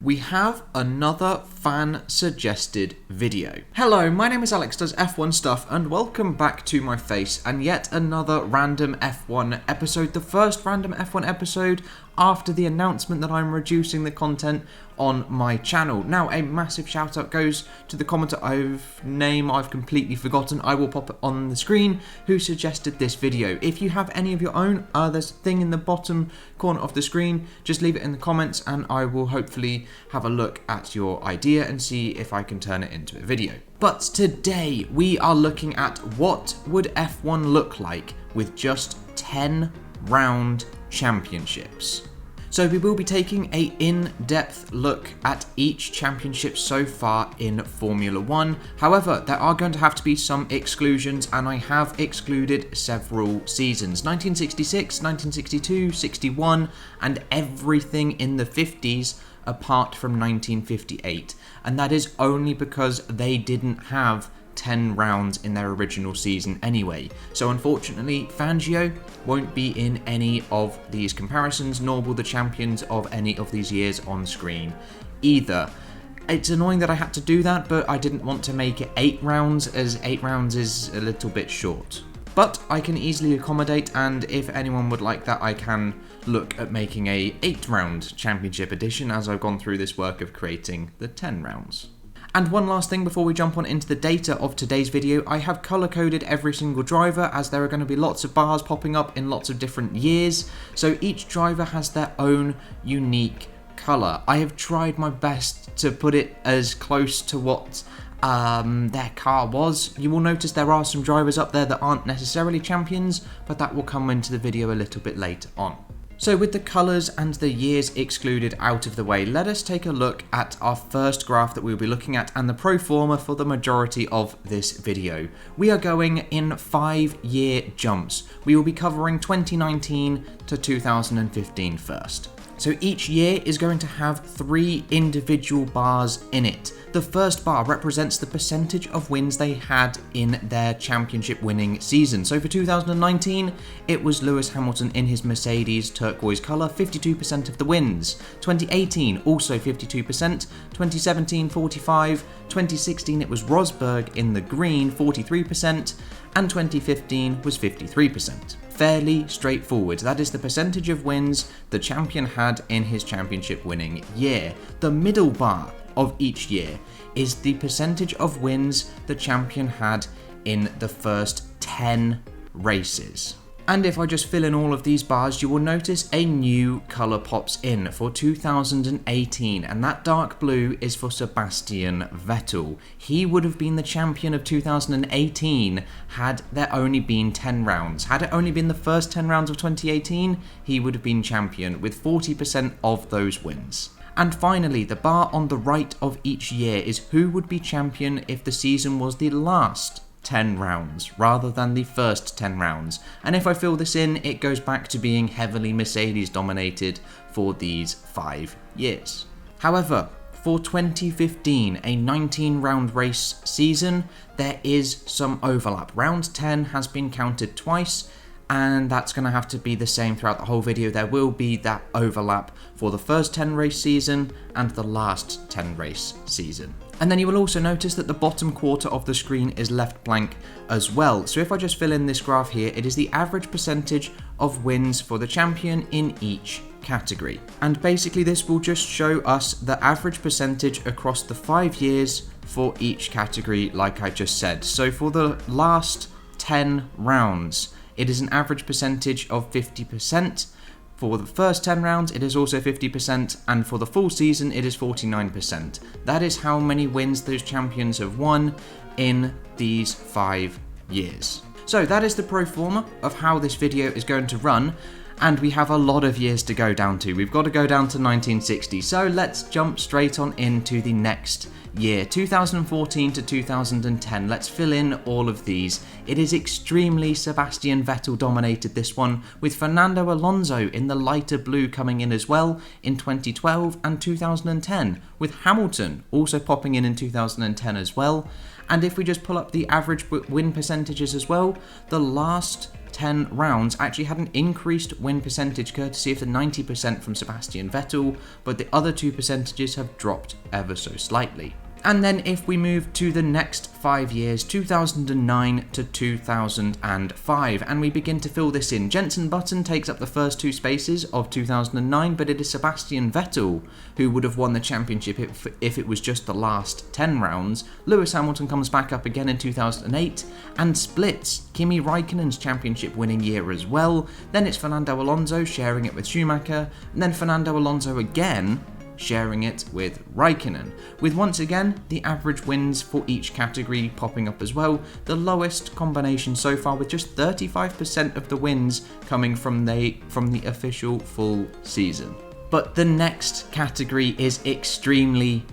we have another fan-suggested video. Hello, my name is Alex Does F1 Stuff, and welcome back to my face and yet another random F1 episode, the first random F1 episode after the announcement that I'm reducing the content on my channel. Now, a massive shout out goes to the commenter I've completely forgotten. I will pop it on the screen, who suggested this video. If you have any of your own, there's a thing in the bottom corner of the screen, just leave it in the comments and I will hopefully have a look at your idea and see if I can turn it into a video. But today we are looking at what would F1 look like with just 10 round championships. So we will be taking a in-depth look at each championship so far in Formula 1. However, there are going to have to be some exclusions, and I have excluded several seasons. 1966, 1962, 61, and everything in the 50s apart from 1958. And that is only because they didn't have 10 rounds in their original season anyway. So unfortunately, Fangio won't be in any of these comparisons, nor will the champions of any of these years on screen either. It's annoying that I had to do that, but I didn't want to make it 8 rounds, as 8 rounds is a little bit short. But I can easily accommodate, and if anyone would like that, I can look at making a 8-round championship edition, as I've gone through this work of creating the 10 rounds. And one last thing before we jump on into the data of today's video, I have color-coded every single driver, as there are going to be lots of bars popping up in lots of different years, so each driver has their own unique color. I have tried my best to put it as close to what their car was. You will notice there are some drivers up there that aren't necessarily champions, but that will come into the video a little bit later on. So with the colours and the years excluded out of the way, let us take a look at our first graph that we'll be looking at and the pro forma for the majority of this video. We are going in 5-year jumps. We will be covering 2019 to 2015 first. So each year is going to have 3 individual bars in it. The first bar represents the percentage of wins they had in their championship winning season. So for 2019, it was Lewis Hamilton in his Mercedes turquoise colour, 52% of the wins. 2018, also 52%. 2017, 45%. 2016, it was Rosberg in the green, 43%. And 2015 was 53%. Fairly straightforward. That is the percentage of wins the champion had in his championship winning year. The middle bar of each year is the percentage of wins the champion had in the first 10 races. And if I just fill in all of these bars, you will notice a new colour pops in for 2018, and that dark blue is for Sebastian Vettel. He would have been the champion of 2018 had there only been 10 rounds. Had it only been the first 10 rounds of 2018, he would have been champion with 40% of those wins. And finally, the bar on the right of each year is who would be champion if the season was the last 10 rounds rather than the first 10 rounds. And if I fill this in, it goes back to being heavily Mercedes dominated for these 5 years. However, for 2015, a 19 round race season, there is some overlap. Round 10 has been counted twice, and that's going to have to be the same throughout the whole video. There will be that overlap for the first 10 race season and the last 10 race season. And then you will also notice that the bottom quarter of the screen is left blank as well. So if I just fill in this graph here, it is the average percentage of wins for the champion in each category. And basically this will just show us the average percentage across the 5 years for each category, like I just said. So for the last 10 rounds, it is an average percentage of 50%. For the first 10 rounds, it is also 50%, and for the full season, it is 49%. That is how many wins those champions have won in these 5 years. So that is the pro forma of how this video is going to run, and we have a lot of years to go down to. We've got to go down to 1960, so let's jump straight on into the next year, 2014 to 2010. Let's fill in all of these. It is extremely Sebastian Vettel dominated, this one, with Fernando Alonso in the lighter blue coming in as well in 2012 and 2010, with Hamilton also popping in 2010 as well. And if we just pull up the average win percentages as well, the last 10 rounds actually had an increased win percentage courtesy of the 90% from Sebastian Vettel, but the other two percentages have dropped ever so slightly. And then if we move to the next 5 years, 2009 to 2005, and we begin to fill this in. Jenson Button takes up the first two spaces of 2009, but it is Sebastian Vettel who would have won the championship if it was just the last 10 rounds. Lewis Hamilton comes back up again in 2008 and splits Kimi Raikkonen's championship winning year as well. Then it's Fernando Alonso sharing it with Schumacher, and then Fernando Alonso again sharing it with Raikkonen, with once again the average wins for each category popping up as well, the lowest combination so far with just 35% of the wins coming from the official full season. But the next category is extremely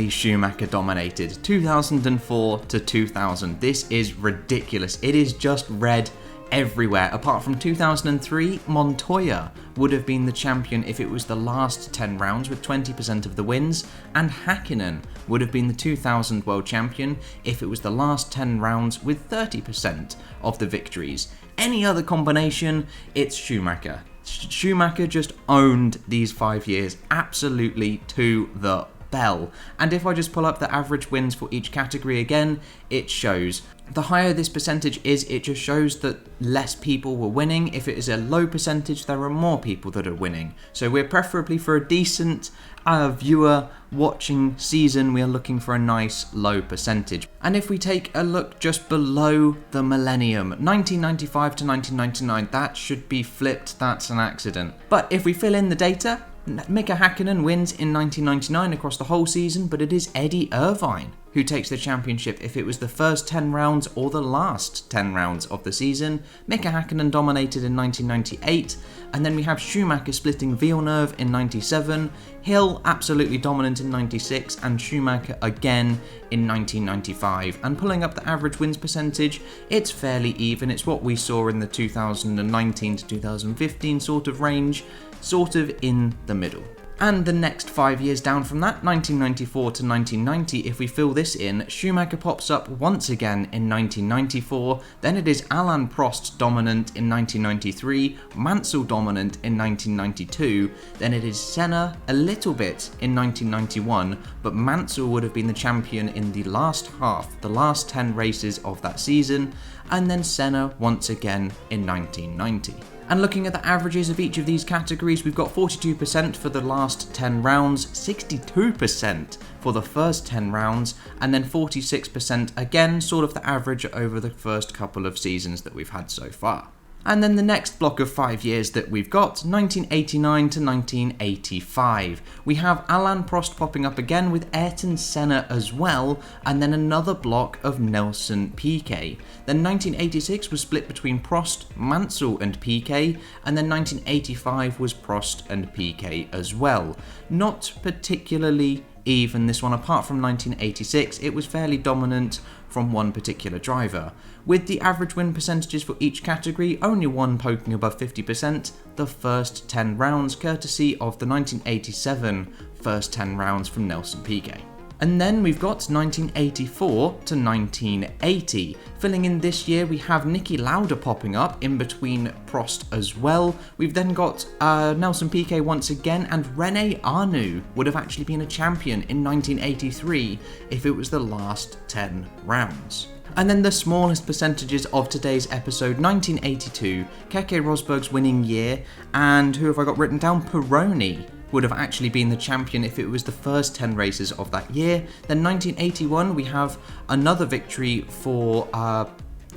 Schumacher dominated, 2004 to 2000. This is ridiculous. It is just red everywhere. Apart from 2003, Montoya would have been the champion if it was the last 10 rounds with 20% of the wins, and Häkkinen would have been the 2000 world champion if it was the last 10 rounds with 30% of the victories. Any other combination, it's Schumacher. Schumacher just owned these 5 years absolutely to the bell. And if I just pull up the average wins for each category again, it shows. The higher this percentage is, it just shows that less people were winning. If it is a low percentage, there are more people that are winning. So we're preferably for a decent viewer watching season, we are looking for a nice low percentage. And if we take a look just below the millennium, 1995 to 1999, that should be flipped, that's an accident. But if we fill in the data, Mika Häkkinen wins in 1999 across the whole season, but it is Eddie Irvine who takes the championship if it was the first 10 rounds or the last 10 rounds of the season. Mika Häkkinen dominated in 1998, and then we have Schumacher splitting Villeneuve in 97, Hill absolutely dominant in 96, and Schumacher again in 1995. And pulling up the average wins percentage, it's fairly even. It's what we saw in the 2019 to 2015 sort of range, sort of in the middle. And the next 5 years down from that, 1994 to 1990, if we fill this in, Schumacher pops up once again in 1994, then it is Alain Prost dominant in 1993, Mansell dominant in 1992, then it is Senna a little bit in 1991, but Mansell would have been the champion in the last half, the last 10 races of that season, and then Senna once again in 1990. And looking at the averages of each of these categories, we've got 42% for the last 10 rounds, 62% for the first 10 rounds, and then 46% again, sort of the average over the first couple of seasons that we've had so far. And then the next block of 5 years that we've got, 1989 to 1985. We have Alain Prost popping up again with Ayrton Senna as well, and then another block of Nelson Piquet. Then 1986 was split between Prost, Mansell and Piquet, and then 1985 was Prost and Piquet as well. Not particularly even this one, apart from 1986, it was fairly dominant from one particular driver. With the average win percentages for each category, only one poking above 50%, the first 10 rounds, courtesy of the 1987 first 10 rounds from Nelson Piquet. And then we've got 1984 to 1980. Filling in this year, we have Niki Lauda popping up in between Prost as well. We've then got Nelson Piquet once again, and René Arnoux would have actually been a champion in 1983 if it was the last 10 rounds. And then the smallest percentages of today's episode, 1982, Keke Rosberg's winning year, and who have I got written down? Pironi would have actually been the champion if it was the first 10 races of that year. Then 1981, we have another victory for, I've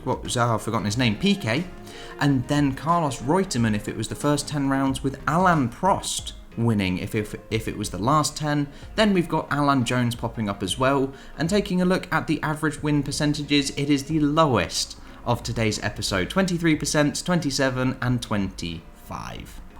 forgotten his name, Piquet. And then Carlos Reutemann if it was the first 10 rounds, with Alain Prost winning if it was the last 10. Then we've got Alan Jones popping up as well. And taking a look at the average win percentages, it is the lowest of today's episode, 23%, 27% and 25%.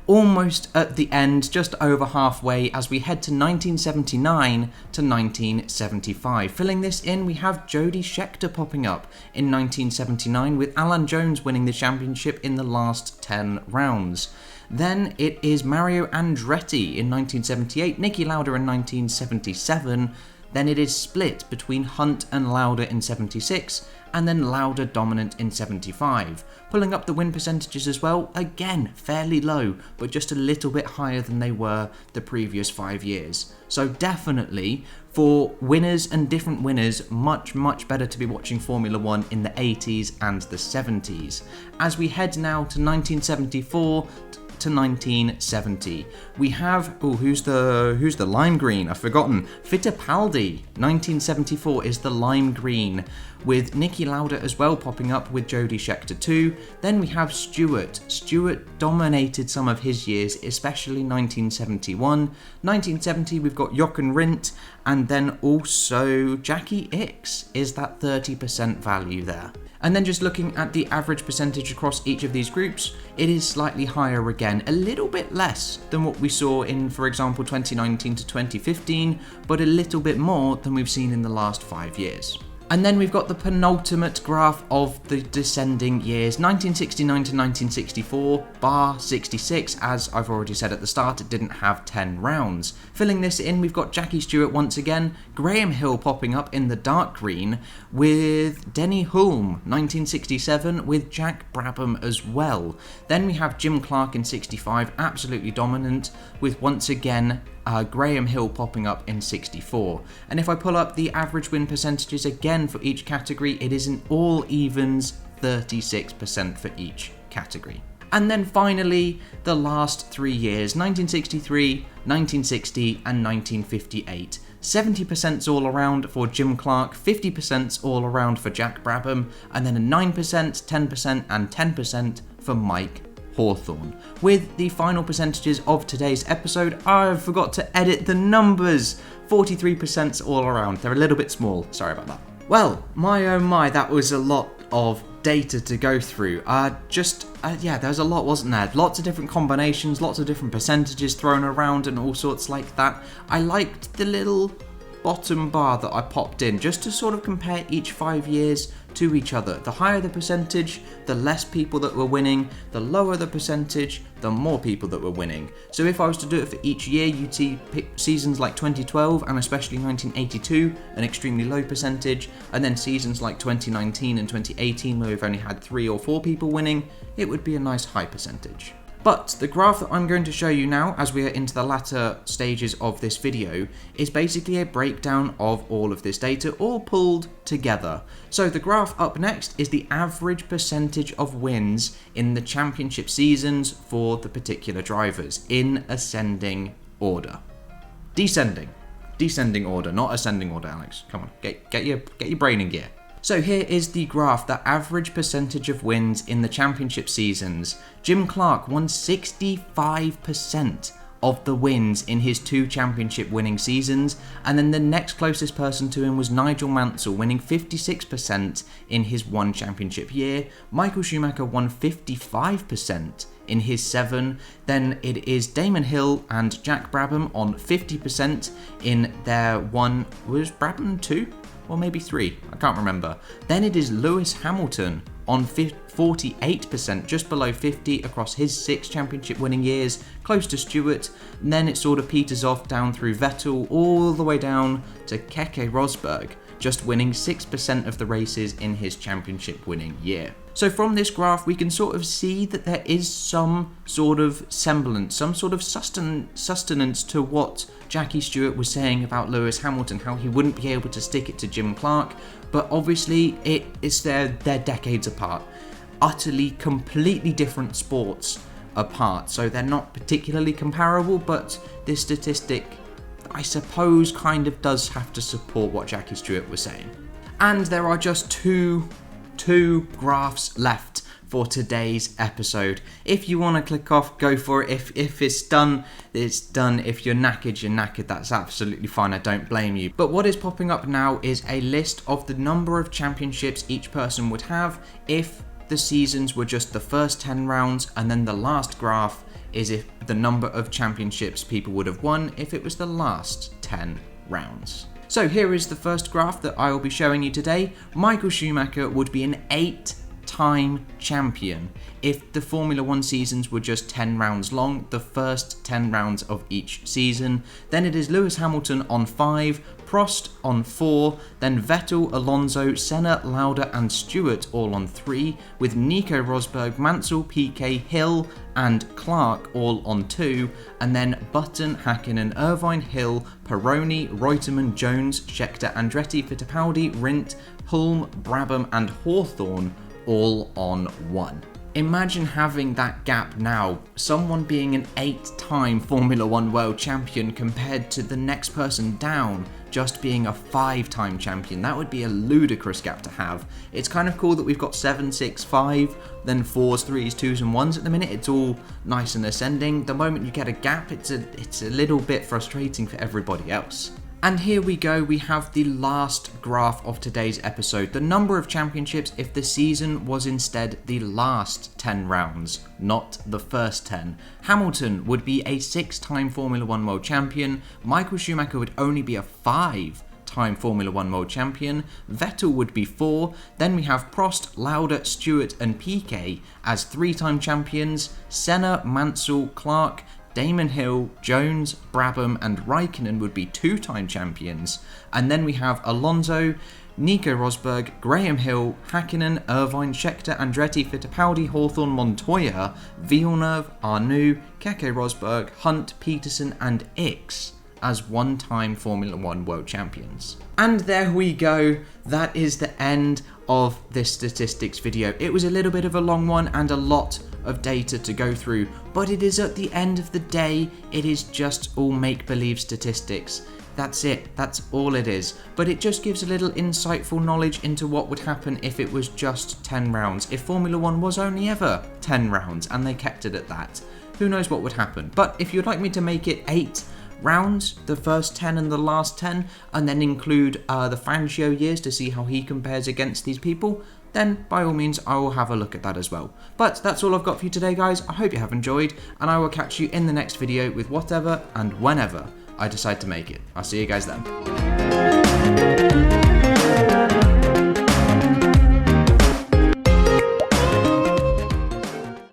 Almost at the end, just over halfway, as we head to 1979 to 1975. Filling this in, we have Jody Scheckter popping up in 1979, with Alan Jones winning the championship in the last 10 rounds. Then it is Mario Andretti in 1978, Niki Lauda in 1977, then it is split between Hunt and Lauda in 76, and then Lauda dominant in 75. Pulling up the win percentages as well, again fairly low, but just a little bit higher than they were the previous 5 years. So definitely, for winners and different winners, much better to be watching Formula 1 in the 80s and the 70s. As we head now to 1974 to 1970, we have, who's the lime green? I've forgotten. Fittipaldi. 1974 is the lime green, with Niki Lauda as well popping up with Jody Scheckter too. Then we have Stewart. Stewart dominated some of his years, especially 1971. 1970 we've got Jochen Rindt, and then also Jackie Ickx is that 30% value there. And then just looking at the average percentage across each of these groups, it is slightly higher again, a little bit less than what we saw in, for example, 2019 to 2015, but a little bit more than we've seen in the last 5 years. And then we've got the penultimate graph of the descending years, 1969 to 1964, bar 66, as I've already said at the start, it didn't have 10 rounds. Filling this in, we've got Jackie Stewart once again, Graham Hill popping up in the dark green, with Denny Hulme, 1967, with Jack Brabham as well. Then we have Jim Clark in 65, absolutely dominant, with once again Graham Hill popping up in 64. And if I pull up the average win percentages again for each category, it is an all evens 36% for each category. And then finally, the last 3 years, 1963, 1960 and 1958. 70% all around for Jim Clark, 50% all around for Jack Brabham, and then a 9%, 10% and 10% for Mike Hawthorne. With the final percentages of today's episode, I forgot to edit the numbers. 43% all around. They're a little bit small. Sorry about that. Well, my oh my, that was a lot of data to go through. Yeah, there was a lot, wasn't there? Lots of different combinations, lots of different percentages thrown around and all sorts like that. I liked the little bottom bar that I popped in just to sort of compare each 5 years to each other. The higher the percentage, the less people that were winning. The lower the percentage, the more people that were winning. So if I was to do it for each year, you'd see seasons like 2012 and especially 1982, an extremely low percentage, and then seasons like 2019 and 2018 where we've only had 3 or 4 people winning, it would be a nice high percentage. But the graph that I'm going to show you now, as we are into the latter stages of this video, is basically a breakdown of all of this data, all pulled together. So the graph up next is the average percentage of wins in the championship seasons for the particular drivers, in ascending order. Descending order, not ascending order, Alex. Come on, get your brain in gear. So here is the graph, the average percentage of wins in the championship seasons. Jim Clark won 65% of the wins in his 2 championship winning seasons, and then the next closest person to him was Nigel Mansell, winning 56% in his 1 championship year. Michael Schumacher won 55% in his 7. Then it is Damon Hill and Jack Brabham on 50% in their 1. Was Brabham 2? Or maybe 3, I can't remember. Then it is Lewis Hamilton on 48%, just below 50 across his 6 championship winning years, close to Stewart. And then it sort of peters off down through Vettel, all the way down to Keke Rosberg, just winning 6% of the races in his championship winning year. So from this graph, we can sort of see that there is some sort of semblance, some sort of sustenance to what Jackie Stewart was saying about Lewis Hamilton, how he wouldn't be able to stick it to Jim Clark, but obviously they're decades apart. Utterly, completely different sports apart, so they're not particularly comparable, but this statistic, I suppose, kind of does have to support what Jackie Stewart was saying. And there are just two graphs left for today's episode. If you want to click off, go for it. If it's done, it's done. If you're knackered, you're knackered. That's absolutely fine. I don't blame you. But what is popping up now is a list of the number of championships each person would have if the seasons were just the first 10 rounds, and then the last graph is if the number of championships people would have won if it was the last 10 rounds. So here is the first graph that I will be showing you today. Michael Schumacher would be an 8 time champion. If the Formula 1 seasons were just 10 rounds long, the first 10 rounds of each season, then it is Lewis Hamilton on 5, Prost on 4, then Vettel, Alonso, Senna, Lauda and Stewart all on 3, with Nico Rosberg, Mansell, Piquet, Hill and Clark all on 2, and then Button, Hakkinen, Irvine, Hill, Peroni, Reutemann, Jones, Scheckter, Andretti, Fittipaldi, Rindt, Hulme, Brabham and Hawthorne all on 1. Imagine having that gap now, someone being an 8-time Formula 1 world champion compared to the next person down just being a 5-time champion. That would be a ludicrous gap to have. It's kind of cool that we've got 7, 6, 5, then 4s, 3s, 2s and 1s at the minute. It's all nice and ascending. The moment you get a gap, it's a little bit frustrating for everybody else. And here we go, we have the last graph of today's episode, the number of championships if the season was instead the last 10 rounds, not the first 10. Hamilton would be a 6-time Formula 1 world champion, Michael Schumacher would only be a 5-time Formula 1 world champion, Vettel would be 4, then we have Prost, Lauda, Stewart and Piquet as 3-time champions, Senna, Mansell, Clark, Damon Hill, Jones, Brabham and Raikkonen would be 2-time champions, and then we have Alonso, Nico Rosberg, Graham Hill, Hakkinen, Irvine, Scheckter, Andretti, Fittipaldi, Hawthorne, Montoya, Villeneuve, Arnoux, Keke Rosberg, Hunt, Peterson and Ickx as 1-time Formula 1 world champions. And there we go, that is the end of this statistics video. It was a little bit of a long one and a lot of data to go through, but it is at the end of the day, it is just all make-believe statistics. That's it, that's all it is. But it just gives a little insightful knowledge into what would happen if it was just 10 rounds. If Formula 1 was only ever 10 rounds and they kept it at that, who knows what would happen. But if you'd like me to make it 8 rounds, the first 10 and the last 10, and then include the Fangio years to see how he compares against these people, then by all means I will have a look at that as well. But that's all I've got for you today, guys. I hope you have enjoyed, and I will catch you in the next video with whatever and whenever I decide to make it. I'll see you guys then.